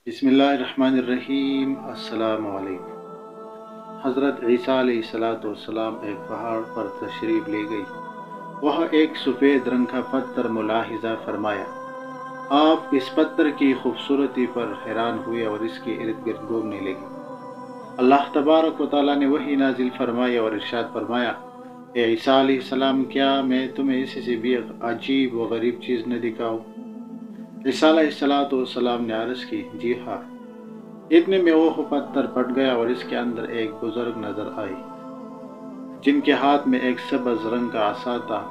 بسم اللہ الرحمن الرحیم۔ السلام علیکم۔ حضرت عیسیٰ علیہ السلام ایک پہاڑ پر تشریف لے گئی۔ وہاں ایک سفید رنگ کا پتھر ملاحظہ فرمایا۔ آپ اس پتھر کی خوبصورتی پر حیران ہوئے اور اس کے ارد گرد گھومنے لگے۔ اللہ تبارک و تعالیٰ نے وحی نازل فرمایا اور ارشاد فرمایا، اے عیسیٰ علیہ السلام، کیا میں تمہیں اس سے بھی عجیب و غریب چیز نہ دکھاؤں؟ عیسیٰ علیہ السلام نے عرض کی، جی ہاں۔ اتنے میں وہ پتھر پھٹ گیا اور اس کے اندر ایک بزرگ نظر آئی، جن کے ہاتھ میں ایک سبز رنگ کا عصا تھا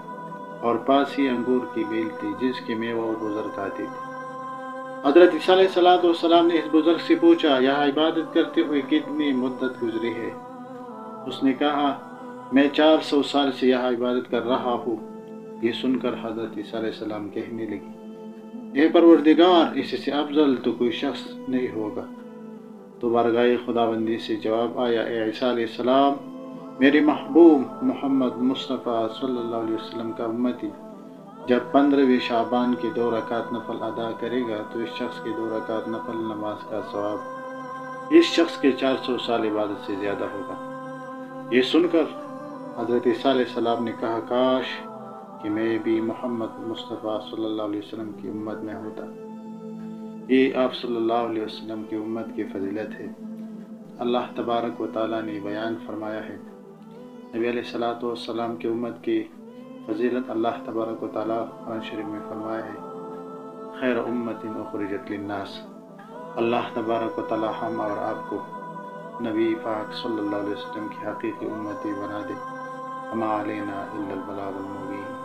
اور پاس ہی انگور کی بیل تھی جس کے میوہ وہ بزرگ کھاتے تھے۔ حضرت عیسیٰ علیہ السلام نے اس بزرگ سے پوچھا، یہاں عبادت کرتے ہوئے کتنی مدت گزری ہے؟ اس نے کہا، میں 400 سال سے یہاں عبادت کر رہا ہوں۔ یہ سن کر حضرت عیسیٰ علیہ السلام کہنے لگی، اے پروردگار، اس سے افضل تو کوئی شخص نہیں ہوگا۔ تو بارگاہ خداوندی سے جواب آیا، اے عیسیٰ علیہ السلام، میرے محبوب محمد مصطفیٰ صلی اللہ علیہ وسلم کا امتی جب 15ویں شعبان کے 2 رکعت نفل ادا کرے گا تو اس شخص کے 2 رکعت نفل نماز کا ثواب اس شخص کے 400 سال عبادت سے زیادہ ہوگا۔ یہ سن کر حضرت عیسیٰ علیہ السلام نے کہا، کاش کہ میں بھی محمد مصطفیٰ صلی اللہ علیہ وسلم کی امت میں ہوتا۔ یہ آپ صلی اللہ علیہ وسلم کی امت کی فضیلت ہے۔ اللہ تبارک و تعالیٰ نے بیان فرمایا ہے، نبی علیہ السلام کی امت کی فضیلت اللہ تبارک و تعالیٰ قرآن شریف میں فرمایا ہے، خیر امت اخرجت للناس۔ اللہ تبارک و تعالیٰ ہم اور آپ کو نبی پاک صلی اللہ علیہ وسلم کی حقیقی امتی بنا دے۔ وما علینا الا البلاغ المبین۔